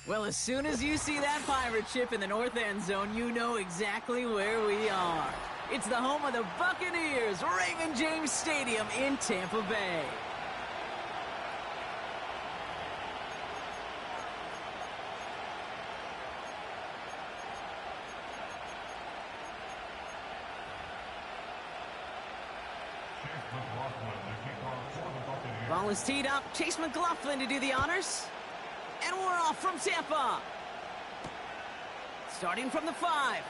Well, as soon as you see that pirate ship in the north end zone, you know exactly where we are. It's the home of the Buccaneers, Raymond James Stadium in Tampa Bay. Ball is teed up. Chase McLaughlin to do the honors. And we're off from Tampa. Starting from the 5.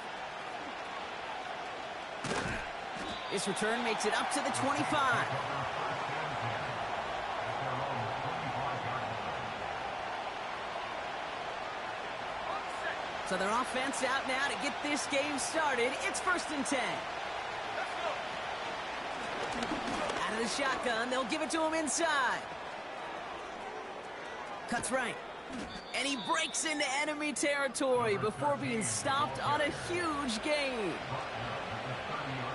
This return makes it up to the 25. So their offense out now to get this game started. It's 1st and 10. Out of the shotgun, they'll give it to him inside. Cuts right. And he breaks into enemy territory before being stopped on a huge gain.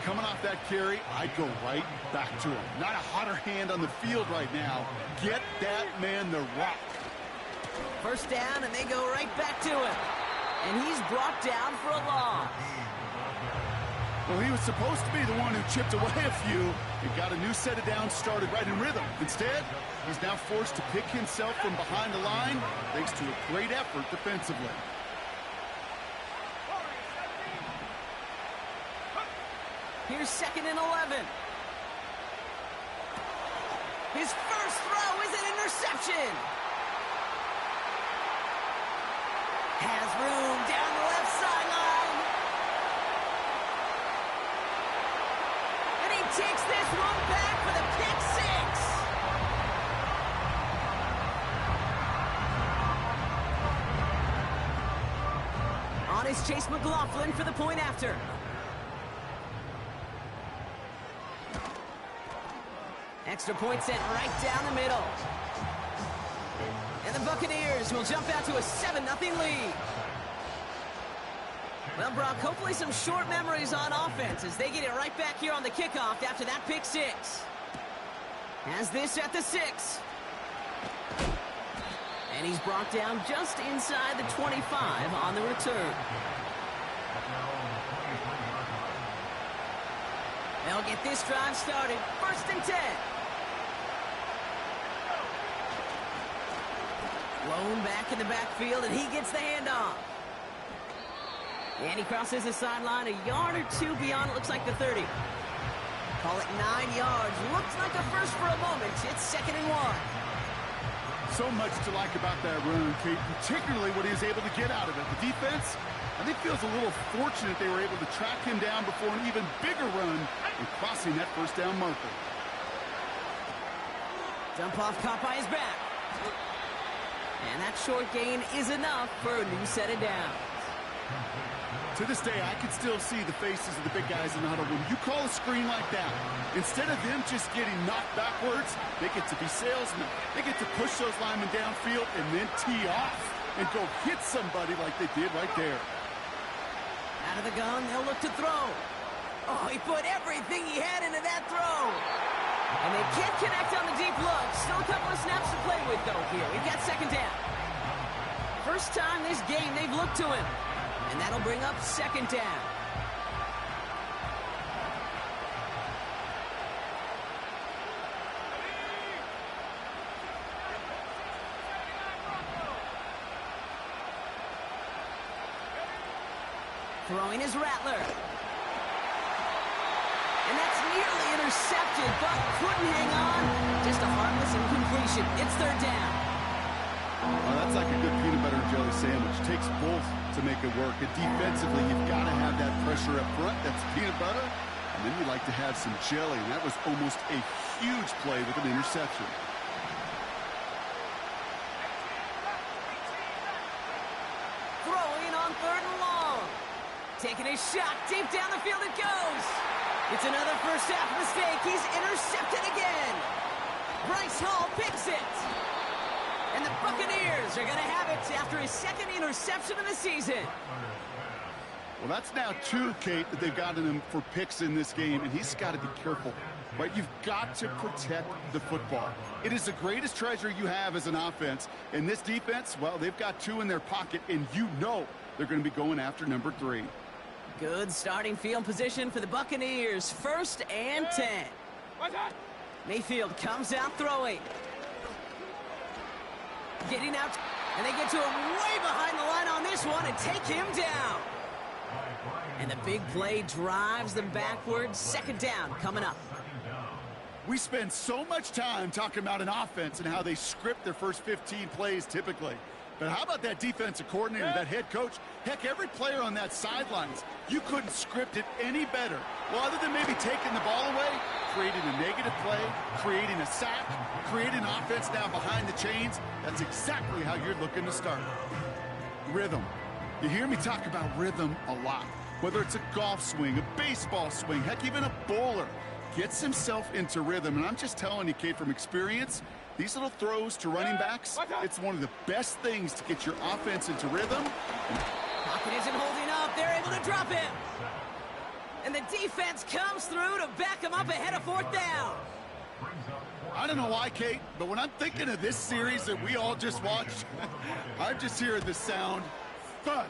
Coming off that carry, I'd go right back to him. Not a hotter hand on the field right now. Get that man the rock. 1st down, and they go right back to him. And he's brought down for a loss. Well, he was supposed to be the one who chipped away a few and got a new set of downs started right in rhythm. Instead, he's now forced to pick himself from behind the line thanks to a great effort defensively. Here's 2nd and 11. His first throw is an interception. Has room down the left sideline. And he takes this one back for the pick 6. On is Chase McLaughlin for the point after. Extra point sent right down the middle. And the Buccaneers will jump out to a 7-0 lead. Well, Brock, hopefully some short memories on offense as they get it right back here on the kickoff after that pick 6. Has this at the 6. And he's brought down just inside the 25 on the return. They'll get this drive started. 1st and 10. Blown back in the backfield, and he gets the handoff. And he crosses the sideline a yard or 2 beyond, it looks like the 30. Call it 9 yards. Looks like a first for a moment. It's 2nd and 1. So much to like about that run, Kate, particularly what he was able to get out of it. The defense, I think, feels a little fortunate they were able to track him down before an even bigger run and crossing that 1st down marker. Dump off caught by his back. And that short gain is enough for a new set of downs. To this day, I can still see the faces of the big guys in the huddle. When you call a screen like that, instead of them just getting knocked backwards, they get to be salesmen. They get to push those linemen downfield and then tee off and go hit somebody like they did right there. Out of the gun, they'll look to throw. Oh, he put everything he had into that throw. And they can't connect on the deep look. Still a couple of snaps to play with, though, here. We've got 2nd down. First time this game they've looked to him. And that'll bring up 2nd down. Throwing his Rattler. And that's nearly intercepted, but couldn't hang on. Just a harmless incompletion. It's 3rd down. Well, that's like a good peanut butter and jelly sandwich. It takes both to make it work. And defensively, you've got to have that pressure up front. That's peanut butter. And then you like to have some jelly. And that was almost a huge play with an interception. Throwing on 3rd and long. Taking a shot. Deep down the field it goes. It's another first half mistake. He's intercepted again. Bryce Hall picks it. And the Buccaneers are going to have it after his 2nd interception of the season. Well, that's now 2, Kate, that they've gotten him for picks in this game, and he's got to be careful. but you've got to protect the football. It is the greatest treasure you have as an offense. And this defense, well, they've got 2 in their pocket, and you know they're going to be going after number 3. Good starting field position for the Buccaneers. 1st and 10. Mayfield comes out throwing. Getting out, and they get to him way behind the line on this one and take him down. And the big play drives them backwards. 2nd down coming up. We spend so much time talking about an offense and how they script their first 15 plays typically. But how about that defensive coordinator, that head coach? Heck, every player on that sidelines, you couldn't script it any better. Well, other than maybe taking the ball away, creating a negative play, creating a sack, creating offense down behind the chains, that's exactly how you're looking to start. Rhythm. You hear me talk about rhythm a lot. Whether it's a golf swing, a baseball swing, heck, even a bowler gets himself into rhythm. And I'm just telling you, Kate, from experience, these little throws to running backs, it's one of the best things to get your offense into rhythm. Pocket isn't holding up. They're able to drop him. And the defense comes through to back him up ahead of 4th down. I don't know why, Kate, but when I'm thinking of this series that we all just watched, I'm just hearing the sound thud.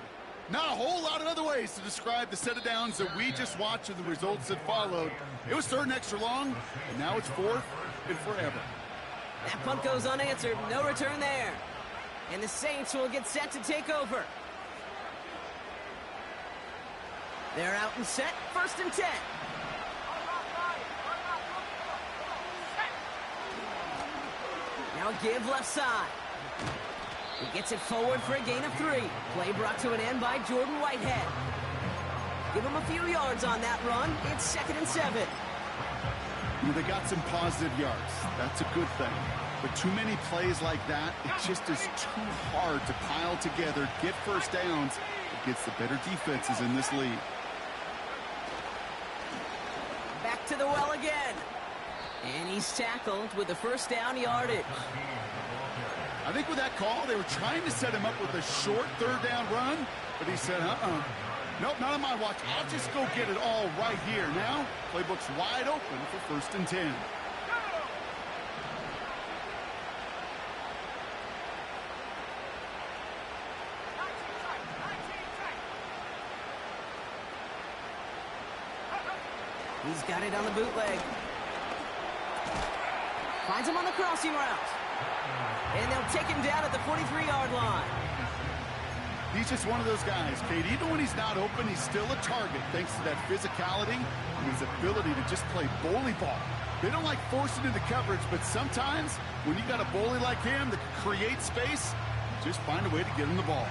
Not a whole lot of other ways to describe the set of downs that we just watched and the results that followed. It was 3rd and extra long, and now it's 4th and forever. That punt goes unanswered. No return there. And the Saints will get set to take over. They're out and set. 1st and 10. Now a give left side. He gets it forward for a gain of 3. Play brought to an end by Jordan Whitehead. Give him a few yards on that run. It's 2nd and 7. You know, they got some positive yards. That's a good thing. But too many plays like that, it just is too hard to pile together, get first downs against the better defenses in this league. Back to the well again. And he's tackled with the 1st down yardage. I think with that call, they were trying to set him up with a short 3rd down run, but he said, nope, not on my watch. I'll just go get it all right here. Now, playbook's wide open for 1st and 10. He's got it on the bootleg. Finds him on the crossing route. And they'll take him down at the 43-yard line. He's just one of those guys, Kate. Even when he's not open, he's still a target thanks to that physicality and his ability to just play bully ball. They don't like forcing into coverage, but sometimes when you got a bully like him that can create space, just find a way to get him the ball.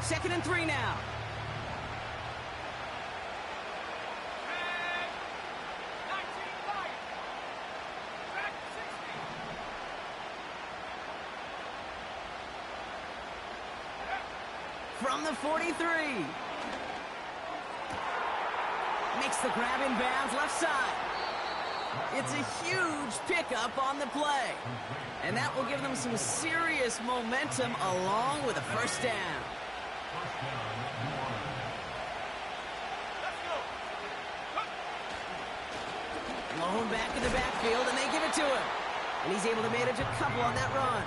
2nd and 3 now. From the 43. Makes the grab in bounds left side. It's a huge pickup on the play. And that will give them some serious momentum along with a 1st down. Blown back in the backfield, and they give it to him. And he's able to manage a couple on that run.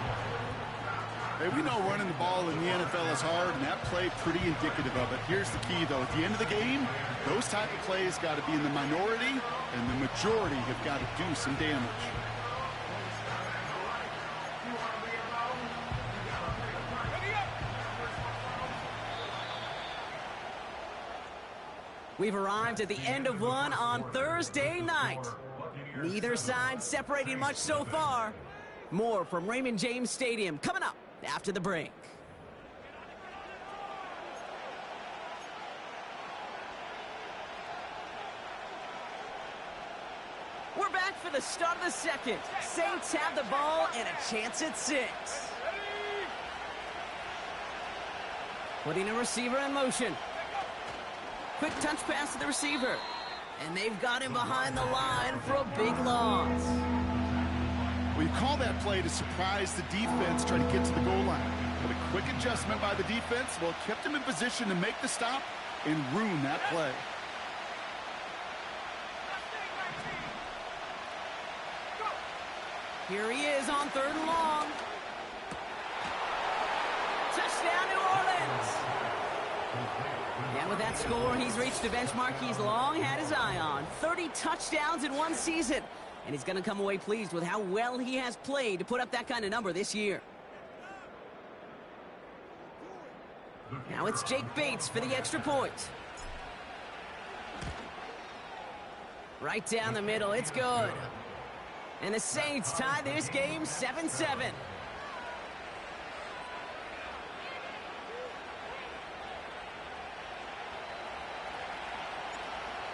Hey, we know running the ball in the NFL is hard, and that play pretty indicative of it. Here's the key, though. At the end of the game, those type of plays got to be in the minority, and the majority have got to do some damage. We've arrived at the end of one on Thursday night. Neither side separating much so far. More from Raymond James Stadium coming up after the break. We're back for the start of the second. Saints have the ball and a chance at 6. Putting a receiver in motion. Quick touch pass to the receiver. And they've got him behind the line for a big loss. Well, you call that play to surprise the defense trying to get to the goal line. But a quick adjustment by the defense, well, it kept him in position to make the stop and ruin that play. Here he is on 3rd and long. Touchdown, New Orleans. And with that score, he's reached a benchmark he's long had his eye on. 30 touchdowns in one season. And he's going to come away pleased with how well he has played to put up that kind of number this year. Now it's Jake Bates for the extra point. Right down the middle, it's good. And the Saints tie this game 7-7.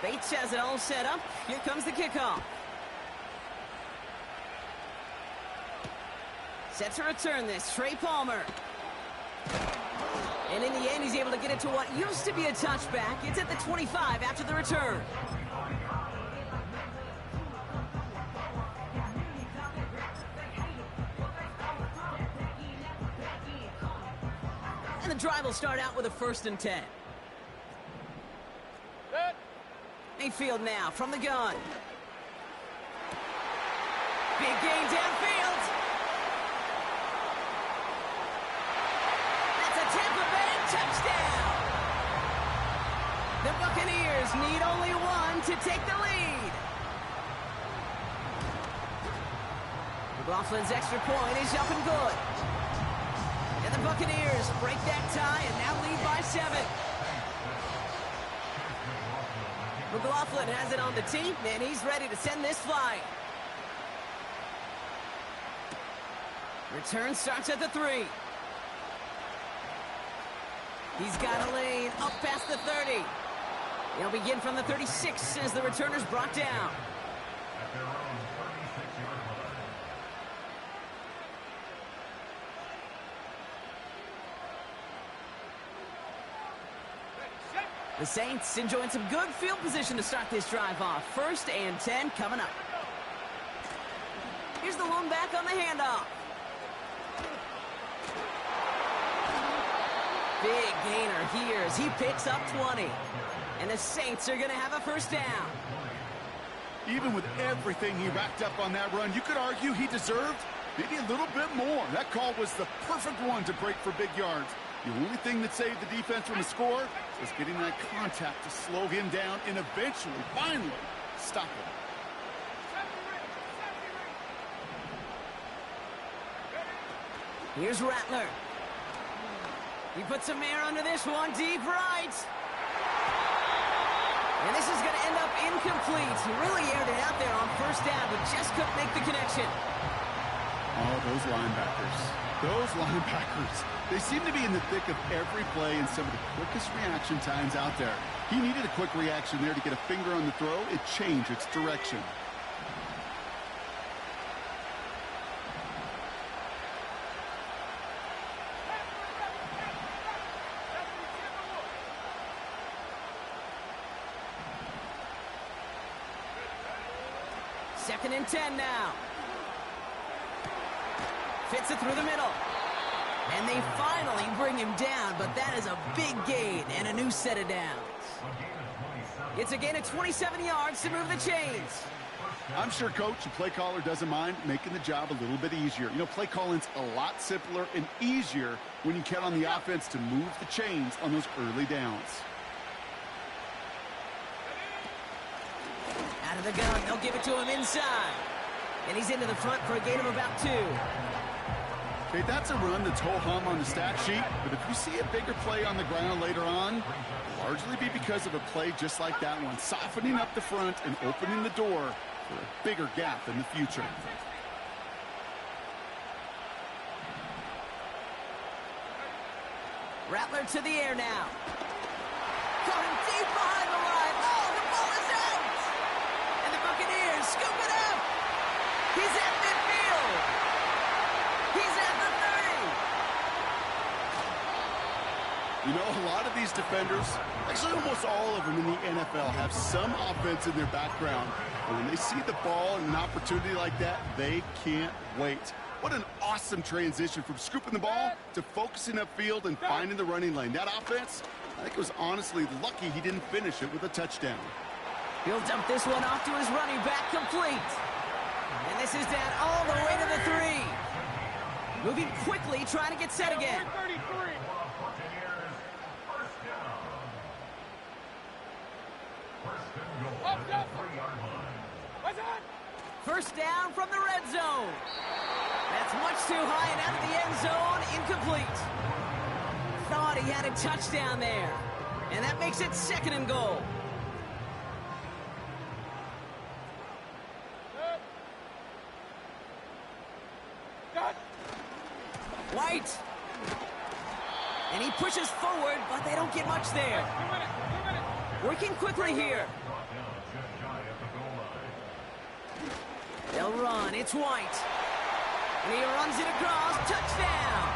Bates has it all set up. Here comes the kickoff. Set to return this, Trey Palmer. And in the end, he's able to get it to what used to be a touchback. It's at the 25 after the return. And the drive will start out with a 1st and 10. Mayfield now from the gun. Big gain downfield. That's a Tampa Bay touchdown. The Buccaneers need only one to take the lead. McLaughlin's extra point is up and good. And the Buccaneers break that tie and now lead by 7. McLaughlin has it on the tee, and he's ready to send this flying. Return starts at the 3. He's got a lane up past the 30. He'll begin from the 36 as the returner's brought down. The Saints enjoying some good field position to start this drive off. 1st and 10 coming up. Here's the lone back on the handoff. Big gainer here as he picks up 20. And the Saints are going to have a 1st down. Even with everything he racked up on that run, you could argue he deserved maybe a little bit more. That call was the perfect one to break for big yards. The only thing that saved the defense from a score was getting that contact to slow him down and eventually, finally, stop him. Here's Rattler. He puts some air under this one, deep right. And this is going to end up incomplete. He really aired it out there on 1st down, but just couldn't make the connection. Oh, those linebackers. They seem to be in the thick of every play and some of the quickest reaction times out there. He needed a quick reaction there to get a finger on the throw. It changed its direction. Second and 10 now. Fits it through the middle. And they finally bring him down, but that is a big gain and a new set of downs. It's a gain of 27 yards to move the chains. I'm sure coach and play caller doesn't mind making the job a little bit easier. You know, play calling's a lot simpler and easier when you count on the offense to move the chains on those early downs. Out of the gun, they'll give it to him inside. And he's into the front for a gain of about 2. Okay, that's a run that's ho-hum on the stat sheet, but if you see a bigger play on the ground later on, it'll largely be because of a play just like that one, softening up the front and opening the door for a bigger gap in the future. Rattler to the air now. Caught him deep behind the line. Oh, the ball is out! And the Buccaneers scoop it up! He's at midfield! He's at the 30! You know, a lot of these defenders, actually almost all of them in the NFL, have some offense in their background. But when they see the ball and an opportunity like that, they can't wait. What an awesome transition from scooping the ball to focusing upfield and finding the running lane. That offense, I think it was honestly lucky he didn't finish it with a touchdown. He'll dump this one off to his running back, complete. And this is down all the way to the 3. Moving quickly, trying to get set again. First down from the red zone. That's much too high and out of the end zone. Incomplete. Thought he had a touchdown there. And that makes it 2nd and goal. White. And he pushes forward, but they don't get much there. Working quickly here. They'll run. It's White. And he runs it across. Touchdown.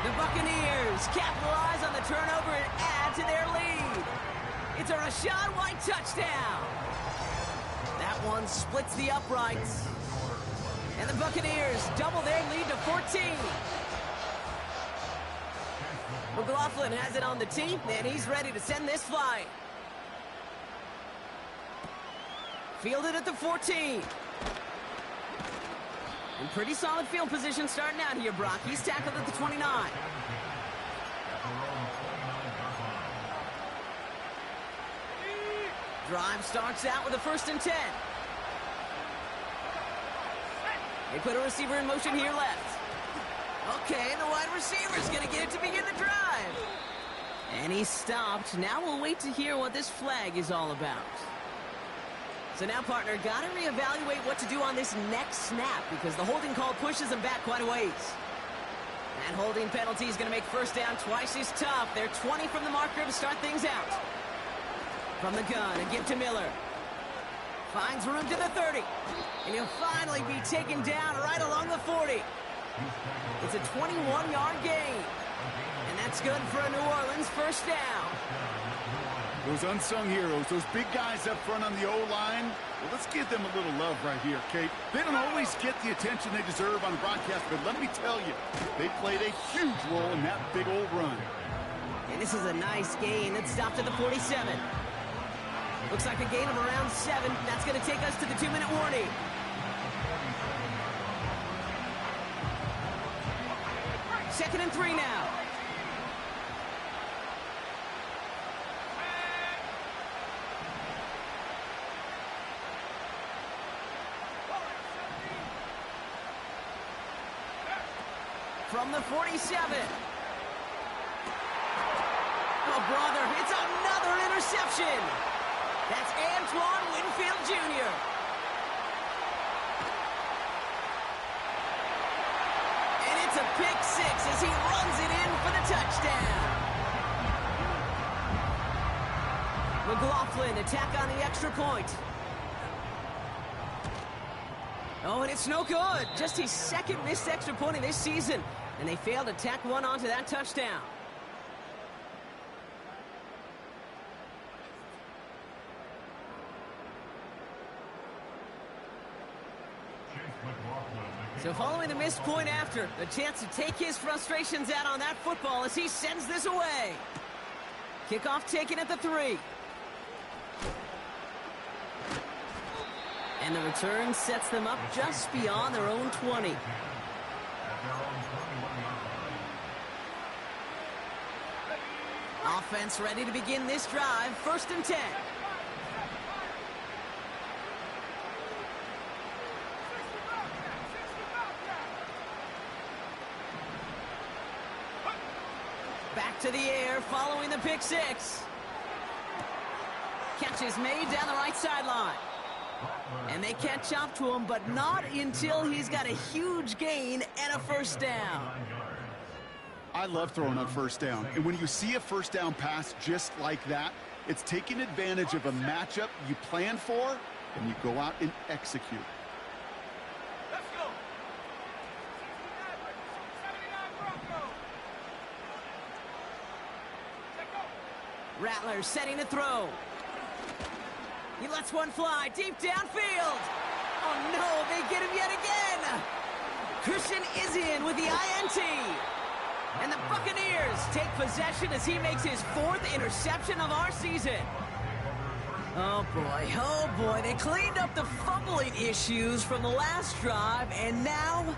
The Buccaneers capitalize on the turnover and add to their lead. It's a Rachaad White touchdown. That one splits the uprights. And the Buccaneers double their lead to 14. McLaughlin has it on the tee, and he's ready to send this flight. Fielded at the 14. In pretty solid field position starting out here, Brock. He's tackled at the 29. Drive starts out with a 1st and 10. They put a receiver in motion here left. Okay, the wide receiver's going to get it to begin the drive. And he's stopped. Now we'll wait to hear what this flag is all about. So now, partner, got to reevaluate what to do on this next snap because the holding call pushes them back quite a ways. That holding penalty is going to make first down twice as tough. They're 20 from the marker to start things out. From the gun, a give to Miller. Finds room to the 30. And he'll finally be taken down right along the 40. It's a 21-yard gain. And that's good for a New Orleans first down. Those unsung heroes, those big guys up front on the O-line, well, let's give them a little love right here, Kate. They don't always get the attention they deserve on broadcast, but let me tell you, they played a huge role in that big old run. And this is a nice gain. It stopped at the 47. Looks like a gain of around 7. That's going to take us to the 2-minute warning. Second and 3 now. From the 47. Oh, brother, it's another interception. That's Antoine Winfield Jr. And it's a pick 6 as he runs it in for the touchdown. McLaughlin attack on the extra point. Oh, and it's no good. Just his 2nd missed extra point of this season. And they failed to tack one onto that touchdown. So following the missed point after, a chance to take his frustrations out on that football as he sends this away. Kickoff taken at the 3. And the return sets them up just beyond their own 20. Offense ready to begin this drive. 1st and 10. Back to the air following the pick 6. Catch is made down the right sideline. And they catch up to him, but not until he's got a huge gain and a first down. I love throwing on first down. And when you see a first down pass just like that, it's taking advantage of a matchup you plan for, and you go out and execute. Let's go. Rattler setting to throw. He lets one fly deep downfield. Oh, no, they get him yet again. Christian is in with the INT. And the Buccaneers take possession as he makes his 4th interception of our season. Oh boy, they cleaned up the fumbling issues from the last drive, and now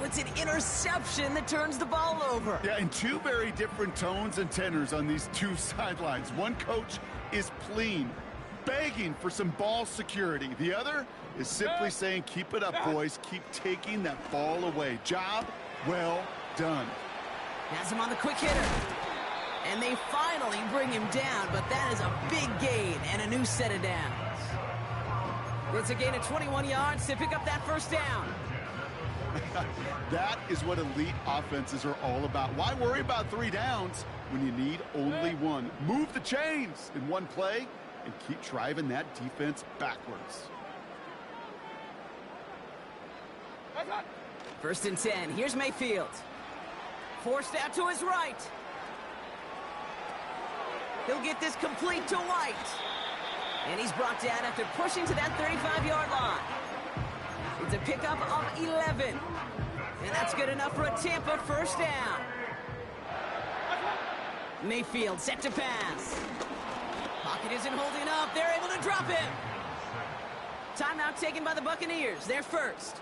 it's an interception that turns the ball over. Yeah, and two very different tones and tenors on these two sidelines. One coach is pleading, begging for some ball security. The other is simply saying, keep it up, boys. Keep taking that ball away. Job well done. Has him on the quick hitter. And they finally bring him down, but that is a big gain and a new set of downs. It's a gain of 21 yards to pick up that first down. That is what elite offenses are all about. Why worry about 3 downs when you need only one? Move the chains in one play and keep driving that defense backwards. First and 10. Here's Mayfield. Forced out to his right. He'll get this complete to White. And he's brought down after pushing to that 35-yard line. It's a pickup of 11. And that's good enough for a Tampa first down. Mayfield set to pass. Pocket isn't holding up. They're able to drop him. Timeout taken by the Buccaneers. They're first.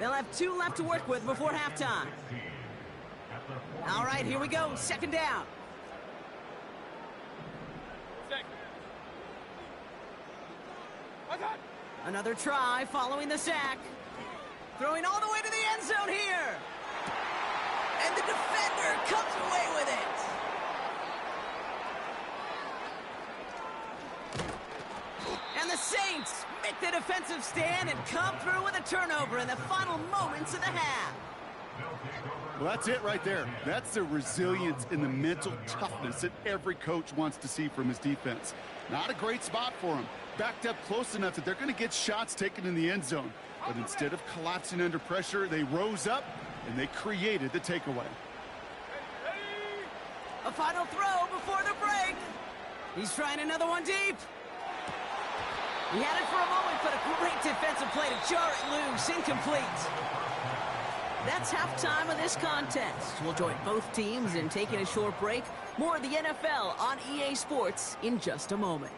They'll have 2 left to work with before halftime. All right, here we go. Second down. Another try following the sack. Throwing all the way to the end zone here. And the defender comes away with it. And the Saints make the defensive stand and come through with a turnover in the final moments of the half. Well, that's it right there. That's the resilience and the mental toughness that every coach wants to see from his defense. Not a great spot for him. Backed up close enough that they're going to get shots taken in the end zone. But instead of collapsing under pressure, they rose up and they created the takeaway. A final throw before the break. He's trying another one deep. He had it for a moment, but a great defensive play to jar it loose. Incomplete. That's halftime of this contest. We'll join both teams in taking a short break. More of the NFL on EA Sports in just a moment.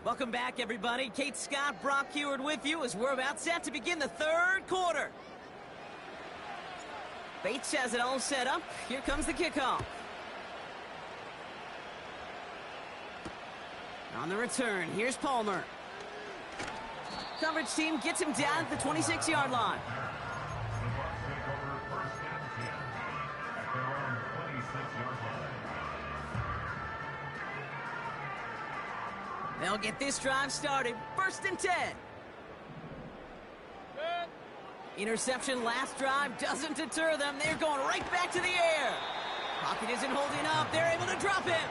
Welcome back, everybody. Kate Scott, Brock Heward with you as we're about set to begin the third quarter. Bates has it all set up. Here comes the kickoff. On the return, here's Palmer. Coverage team gets him down at the 26-yard line. They'll get this drive started. First and 10. Interception last drive doesn't deter them. They're going right back to the air. Pocket isn't holding up. They're able to drop him.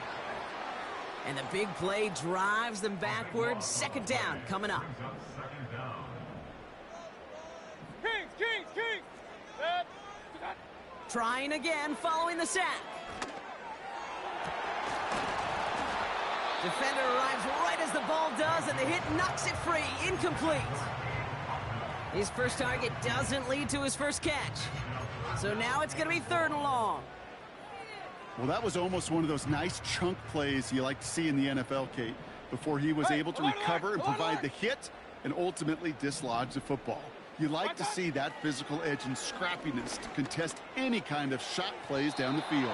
And the big play drives them backwards. Second down coming up. Kings! Trying again following the sack. Defender arrives right as the ball does, and the hit knocks it free. Incomplete. His first target doesn't lead to his first catch. So now it's going to be third and long. Well, that was almost one of those nice chunk plays you like to see in the NFL, Kate, before he was able to recover and provide the hit and ultimately dislodge the football. You like to see that physical edge and scrappiness to contest any kind of shot plays down the field.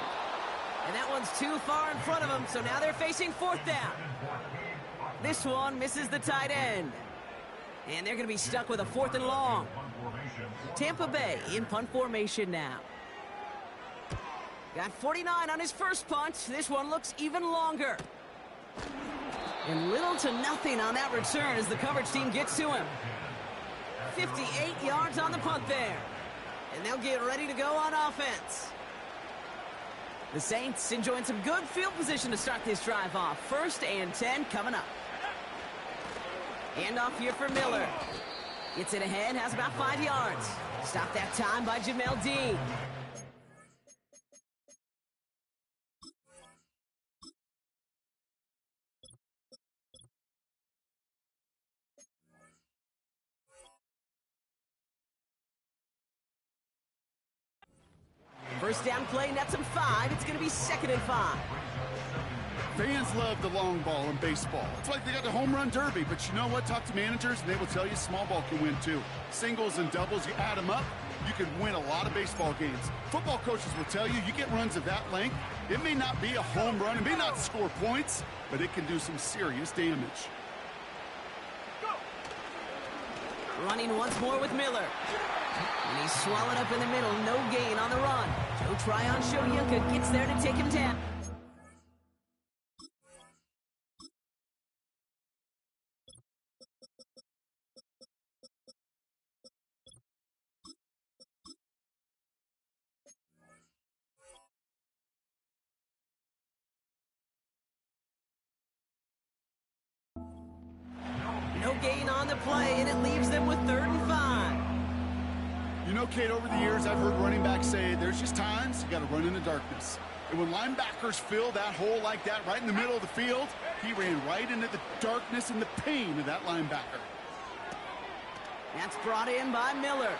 And that one's too far in front of them, so now they're facing fourth down. This one misses the tight end. And they're going to be stuck with a fourth and long. Tampa Bay in punt formation now. Got 49 on his first punt. This one looks even longer. And little to nothing on that return as the coverage team gets to him. 58 yards on the punt there. And they'll get ready to go on offense. The Saints enjoying some good field position to start this drive off. First and 10 coming up. Hand off here for Miller. Gets it ahead, has about 5 yards. Stopped that time by Jamel Dean. first down play nets him 5. It's going to be 2nd and 5. Fans love the long ball in baseball. It's like they got the home run derby, but you know what? Talk to managers, and they will tell you small ball can win too. Singles and doubles, you add them up, you can win a lot of baseball games. Football coaches will tell you, you get runs of that length, it may not be a home run, it may not score points, but it can do some serious damage. Running once more with Miller. And he's swallowed up in the middle, no gain on the run. Joe Tryon Shoyinka gets there to take him down. No gain on the play, and it leaves them with 3rd and 5. You know, Kate, over the years, I've heard running backs say there's just times you got to run in the darkness. And when linebackers fill that hole like that right in the middle of the field, he ran right into the darkness and the pain of that linebacker. That's brought in by Miller.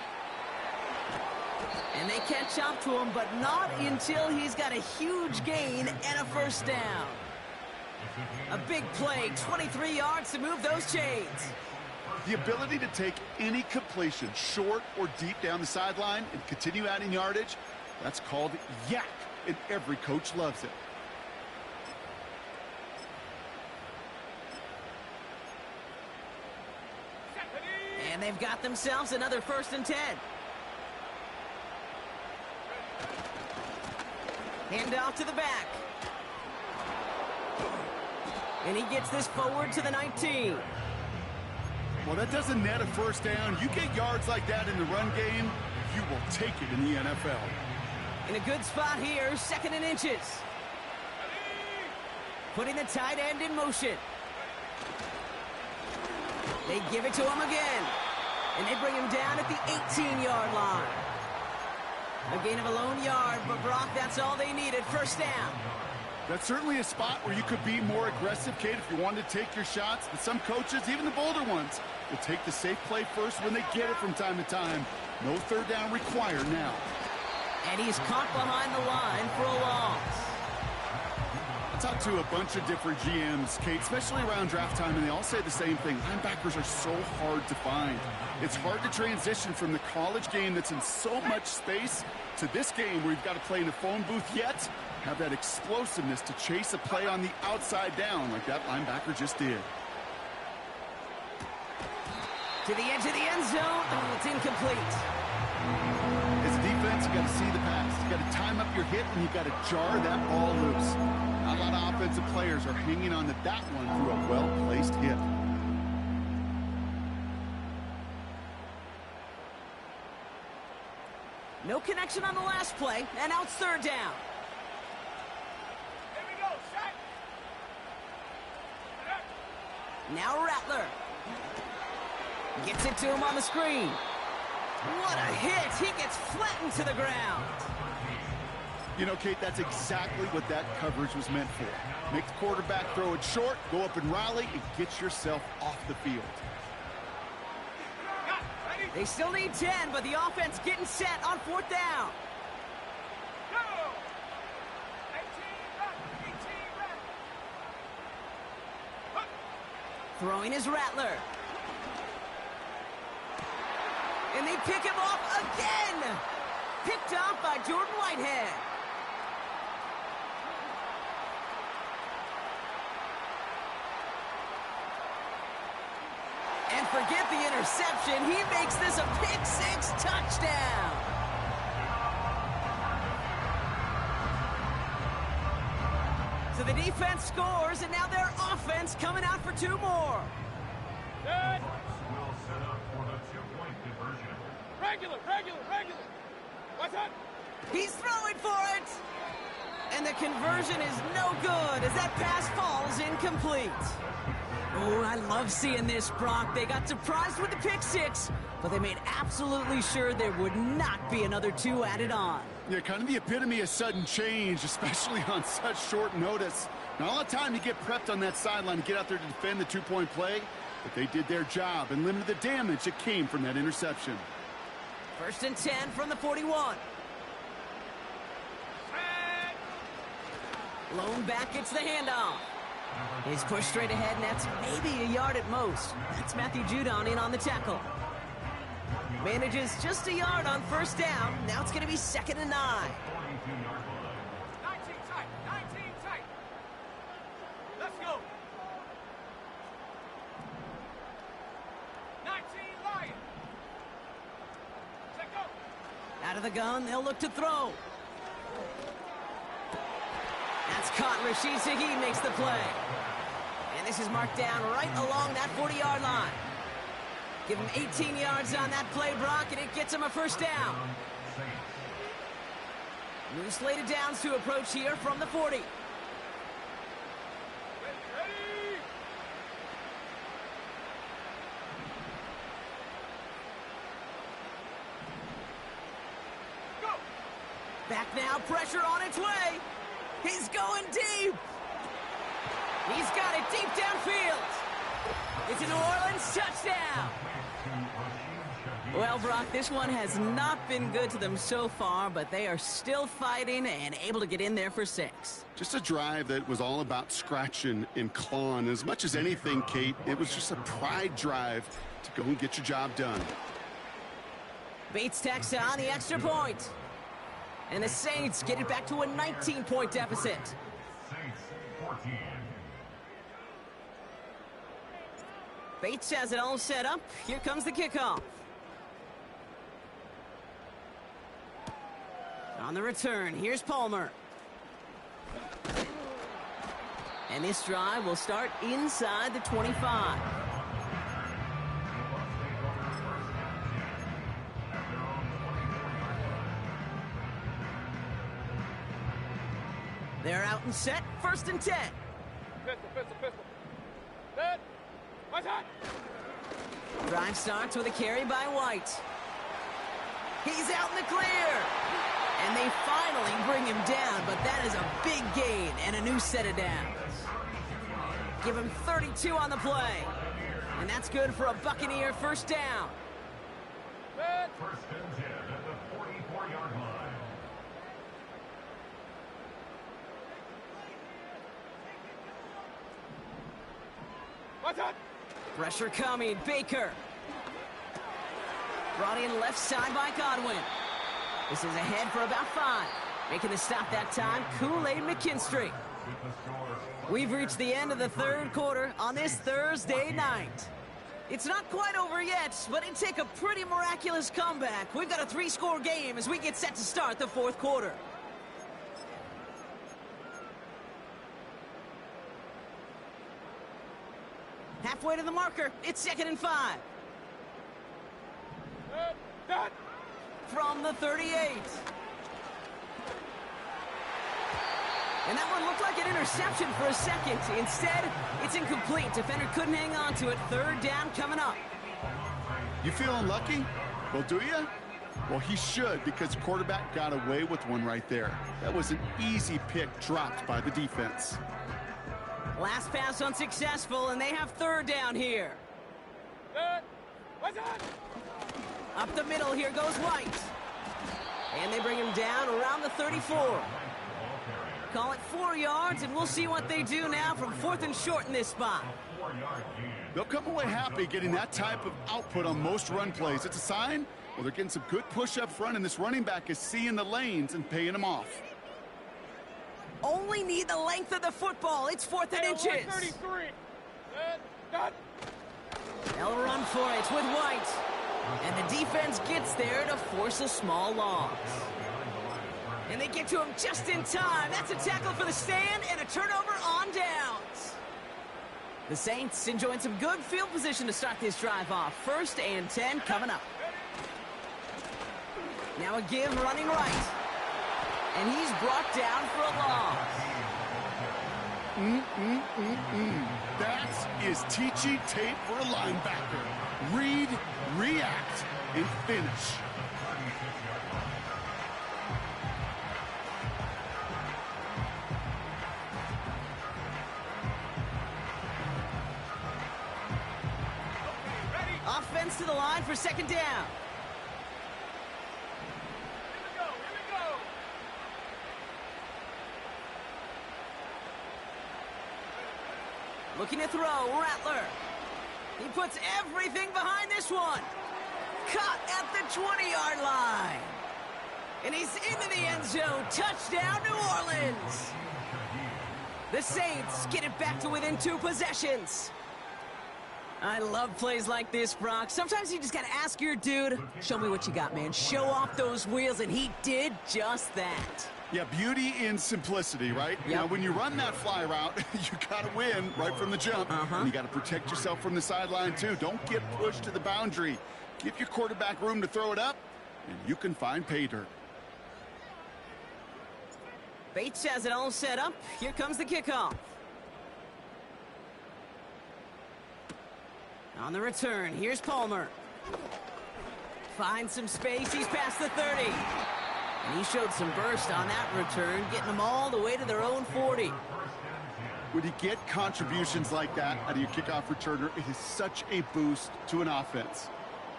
And they catch up to him, but not until he's got a huge gain and a first down. A big play, 23 yards to move those chains. The ability to take any completion, short or deep down the sideline, and continue adding yardage, that's called yak, and every coach loves it. And they've got themselves another 1st and 10. Hand off to the back. And he gets this forward to the 19. Well, that doesn't net a first down. You get yards like that in the run game, you will take it in the NFL. In a good spot here, 2nd and inches. Putting the tight end in motion. They give it to him again. And they bring him down at the 18-yard line. A gain of a lone yard, but Brock, that's all they needed. First down. That's certainly a spot where you could be more aggressive, Kate, if you wanted to take your shots. But some coaches, even the bolder ones, will take the safe play first when they get it from time to time. No 3rd down required now. And he's caught behind the line for a loss. I talked to a bunch of different GMs, Kate, especially around draft time, and they all say the same thing. Linebackers are so hard to find. It's hard to transition from the college game that's in so much space to this game where you've got to play in a phone booth, yet have that explosiveness to chase a play on the outside down like that linebacker just did. To the edge of the end zone. Oh, it's incomplete. As a defense, you got to see the pass. You got to time up your hit, and you got to jar that ball loose. Not a lot of offensive players are hanging on to that one through a well-placed hit. No connection on the last play, and now it's 3rd down. Here we go, shot. Now Rattler. Gets it to him on the screen. What a hit. He gets flattened to the ground. You know, Kate, that's exactly what that coverage was meant for. Make the quarterback throw it short, go up and rally, and get yourself off the field. They still need 10, but the offense getting set on 4th down. Go! 18 left. Throwing is Rattler. And they pick him off again. Picked off by Jordan Whitehead. And forget the interception. He makes this a pick-6 touchdown. So the defense scores, and now their offense coming out for 2 more. Good. Regular. What's up? He's throwing for it. And the conversion is no good as that pass falls incomplete. Oh, I love seeing this, Brock. They got surprised with the pick-6, but they made absolutely sure there would not be another 2 added on. Yeah, kind of the epitome of sudden change, especially on such short notice. Not a lot of time to get prepped on that sideline to get out there to defend the 2-point play, but they did their job and limited the damage that came from that interception. 1st and 10 from the 41. Lone back gets the handoff. He's pushed straight ahead, and that's maybe a yard at most. That's Matthew Judon in on the tackle. Manages just a yard on first down. Now it's going to be 2nd and 9. 19 tight. 19 tight. Let's go. 19 Lion. Let go. Out of the gun, they'll look to throw. That's caught. Rashid Shaheed makes the play. And this is marked down right along that 40-yard line. Give him 18 yards on that play, Brock, and it gets him a first down. New slated downs to approach here from the 40. Ready. Go. Back now, pressure on its way. He's going deep. He's got it deep downfield. It's a New Orleans touchdown. Well, Brock, this one has not been good to them so far, but they are still fighting and able to get in there for 6. Just a drive that was all about scratching and clawing. As much as anything, Kate, it was just a pride drive to go and get your job done. Bates tacks on the extra point. And the Saints get it back to a 19-point deficit. Saints 14. Bates has it all set up. Here comes the kickoff. On the return, here's Palmer. And this drive will start inside the 25. They're out and set, 1st and 10. Pistol. Set. What's that? Drive starts with a carry by White. He's out in the clear. And they finally bring him down, but that is a big gain and a new set of downs. Give him 32 on the play. And that's good for a Buccaneer first down. Set. 1st and 10 at the 44-yard line. What's that? Pressure coming, Baker. Brought in left side by Godwin. This is ahead for about 5. Making the stop that time, Kool-Aid McKinstry. We've reached the end of the 3rd quarter on this Thursday night. It's not quite over yet, but it'd take a pretty miraculous comeback. We've got a 3-score game as we get set to start the 4th quarter. Halfway to the marker, it's 2nd and 5. Set. From the 38. And that one looked like an interception for a second. Instead, it's incomplete. Defender couldn't hang on to it. 3rd down coming up. You feeling lucky? Well, do you? Well, he should, because the quarterback got away with one right there. That was an easy pick dropped by the defense. Last pass unsuccessful, and they have 3rd down here. Set. What's that? Up the middle, here goes White. And they bring him down around the 34. Call it 4 yards, and we'll see what they do now from 4th and short in this spot. They'll come away happy getting that type of output on most run plays. It's a sign, well, they're getting some good push up front, and this running back is seeing the lanes and paying them off. Only need the length of the football. It's 4th and inches. 133. Set. They'll run for it with White. And the defense gets there to force a small loss. And they get to him just in time. That's a tackle for the stand and a turnover on downs. The Saints enjoying some good field position to start this drive off. 1st and 10 coming up. Now a give running right. And he's brought down for a loss. That is teaching tape for a linebacker. Read, react, and finish. Offense to the line for 2nd down. Here we go. Looking to throw, Rattler. He puts everything behind this one. Caught at the 20-yard line. And he's into the end zone. Touchdown, New Orleans. The Saints get it back to within 2 possessions. I love plays like this, Brock. Sometimes you just got to ask your dude, show me what you got, man. Show off those wheels, and he did just that. Yeah, beauty in simplicity, right? Yep. Now, when you run that fly route, you got to win right from the jump. And you got to protect yourself from the sideline, too. Don't get pushed to the boundary. Give your quarterback room to throw it up, and you can find pay dirt. Bates has it all set up. Here comes the kickoff. On the return, here's Palmer. Finds some space, he's past the 30. And he showed some burst on that return, getting them all the way to their own 40. When you get contributions like that out of your kickoff returner, it is such a boost to an offense.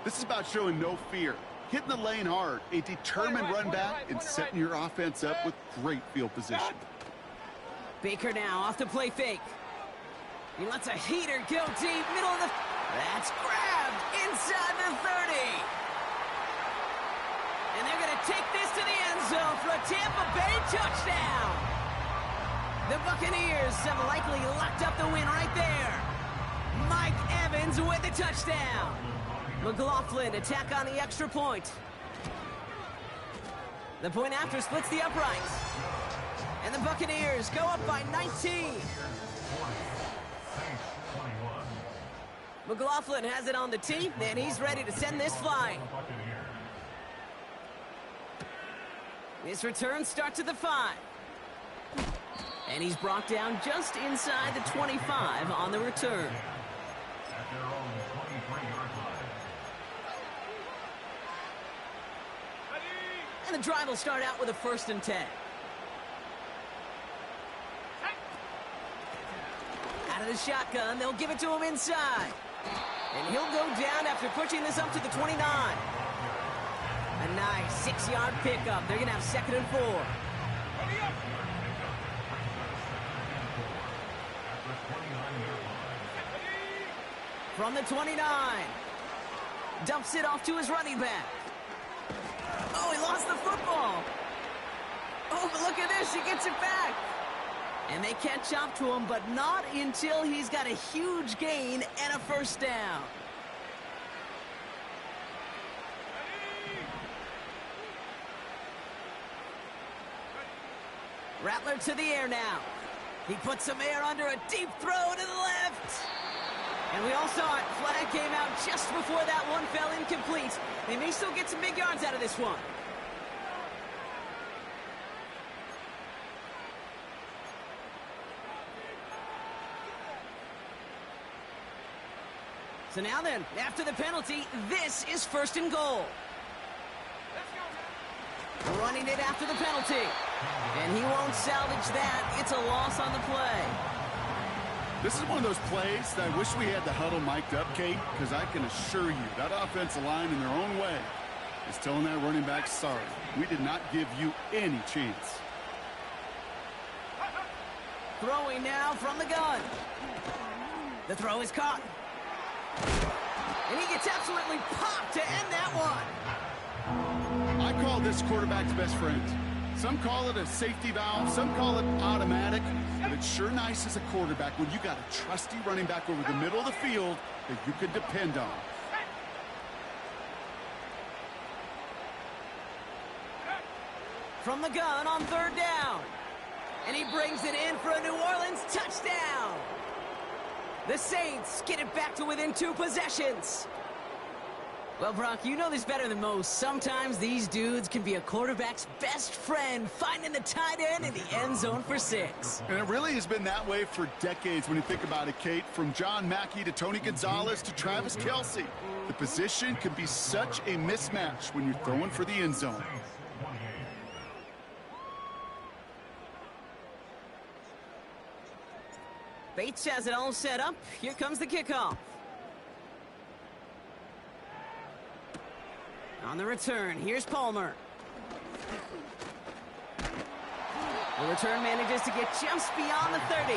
This is about showing no fear, hitting the lane hard, a determined run back, and setting your offense up with great field position. Baker now off the play fake. He lets a heater go deep, middle of the... That's grabbed inside the 30. And they're going to take this to the end zone for a Tampa Bay touchdown. The Buccaneers have likely locked up the win right there. Mike Evans with the touchdown. McLaughlin attack on the extra point. The point after splits the uprights. And the Buccaneers go up by 19. McLaughlin has it on the tee, and he's ready to send this flying. This return starts at the 5. And he's brought down just inside the 25 on the return. At their own 23-yard line. And the drive will start out with a 1st and 10. Out of the shotgun, they'll give it to him inside. And he'll go down after pushing this up to the 29. A nice 6-yard pickup. They're going to have 2nd and 4. From the 29. Dumps it off to his running back. Oh, he lost the football. Oh, but look at this. He gets it back. And they catch up to him, but not until he's got a huge gain and a 1st down. Rattler to the air now. He puts some air under a deep throw to the left. And we all saw it. Flag came out just before that one fell incomplete. They may still get some big yards out of this one. So now then, after the penalty, this is 1st and goal. Running it after the penalty. And he won't salvage that. It's a loss on the play. This is one of those plays that I wish we had the huddle mic'd up, Kate, because I can assure you that offensive line in their own way is telling that running back, sorry, we did not give you any chance. Throwing now from the gun. The throw is caught. And he gets absolutely popped to end that one. I call this quarterback's best friend. Some call it a safety valve, some call it automatic, but it's sure nice as a quarterback when you got a trusty running back over the middle of the field that you can depend on. From the gun on 3rd down. And he brings it in for a New Orleans touchdown. The Saints get it back to within 2 possessions. Well, Brock, you know this better than most. Sometimes these dudes can be a quarterback's best friend, finding the tight end in the end zone for 6. And it really has been that way for decades when you think about it, Kate. From John Mackey to Tony Gonzalez to Travis Kelce. The position can be such a mismatch when you're throwing for the end zone. Bates has it all set up. Here comes the kickoff. On the return, here's Palmer. The return manages to get just beyond the 30.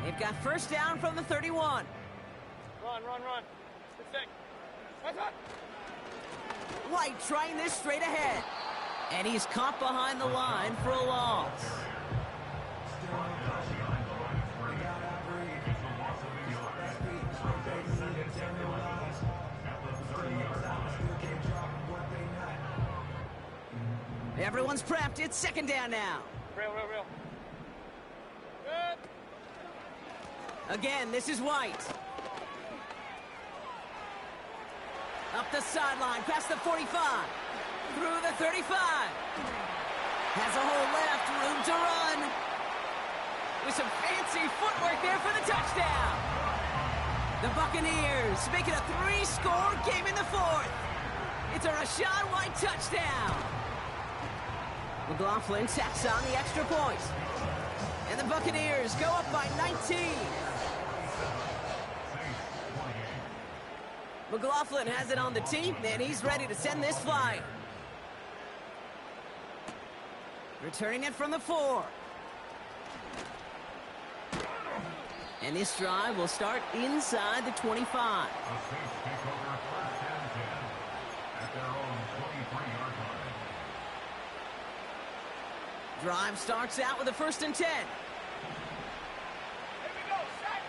They've got first down from the 31. Run. Good stick. What's up? White trying this straight ahead. And he's caught behind the line for a loss. Everyone's prepped. It's second down now. Real. Good. Again, this is White. Up the sideline, past the 45. Through the 35. Has a hole left, room to run. With some fancy footwork there for the touchdown. The Buccaneers make it a 3-score game in the fourth. It's a Rachaad White touchdown. McLaughlin tacks on the extra point. And the Buccaneers go up by 19. McLaughlin has it on the tee, and he's ready to send this flying. Returning it from the 4. And this drive will start inside the 25. The Saints take over first and 10 at their own 23-yard line. Drive starts out with a 1st and 10. Here we go. Set.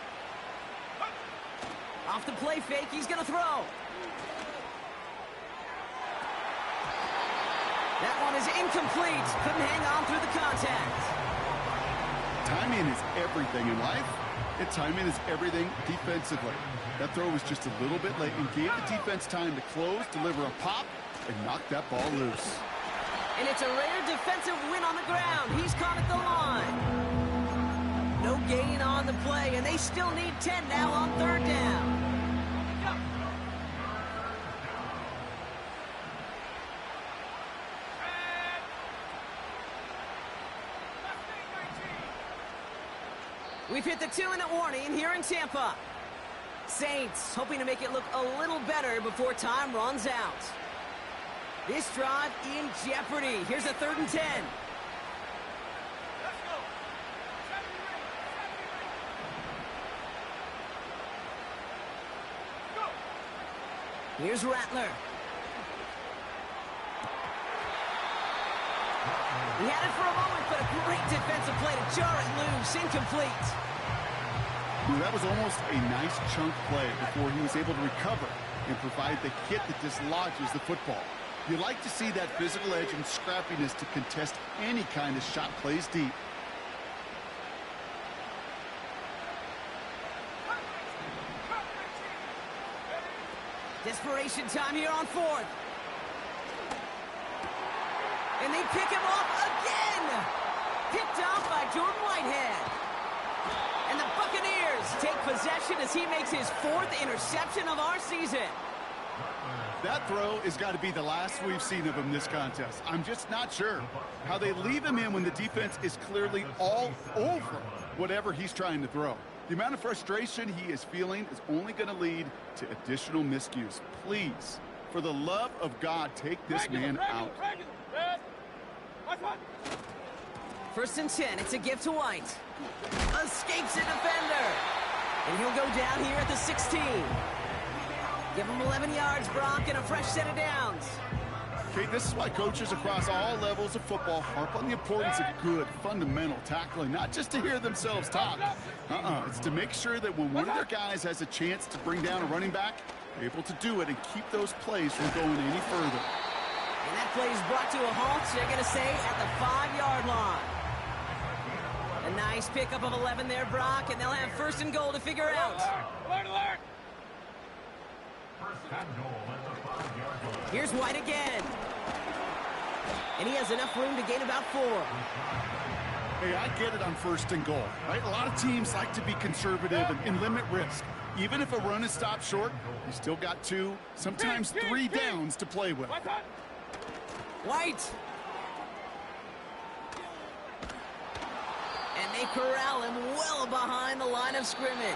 Off the play fake, he's going to throw. That one is incomplete. Couldn't hang on through the contact. Timing is everything in life, and timing is everything defensively. That throw was just a little bit late and gave the defense time to close, deliver a pop, and knock that ball loose. And it's a rare defensive win on the ground. He's caught at the line. No gain on the play, and they still need 10 now on 3rd down. We've hit the 2-minute warning here in Tampa. Saints hoping to make it look a little better before time runs out. This drive in jeopardy. Here's a 3rd and 10. Let's go. Go. Here's Rattler. He had it for a moment, but a great defensive play to jar it loose. Incomplete. Well, that was almost a nice chunk play before he was able to recover and provide the hit that dislodges the football. You like to see that physical edge and scrappiness to contest any kind of shot plays deep. Desperation time here on 4th. And they pick him off again. Picked off by Jordan Whitehead. And the Buccaneers take possession as he makes his 4th interception of our season. That throw has got to be the last we've seen of him this contest. I'm just not sure how they leave him in when the defense is clearly all over whatever he's trying to throw. The amount of frustration he is feeling is only going to lead to additional miscues. Please, for the love of God, take this man out. Good. What's up? 1st and 10. It's a give to White. Escapes a defender. And he'll go down here at the 16. Give him 11 yards, Brock, and a fresh set of downs. Okay, this is why coaches across all levels of football harp on the importance of good, fundamental tackling, not just to hear themselves talk. It's to make sure that when one of their guys has a chance to bring down a running back, they're able to do it and keep those plays from going any further. And that play is brought to a halt, they're going to say, at the 5-yard line. A nice pickup of 11 there, Brock, and they'll have 1st and goal to figure out. Alert. First and goal at the 5-yard line. Here's White again. And he has enough room to gain about 4. Hey, I get it on 1st and goal, right? A lot of teams like to be conservative and limit risk. Even if a run is stopped short, you still got 2, sometimes 3 downs to play with. What's up? White. And they corral him well behind the line of scrimmage.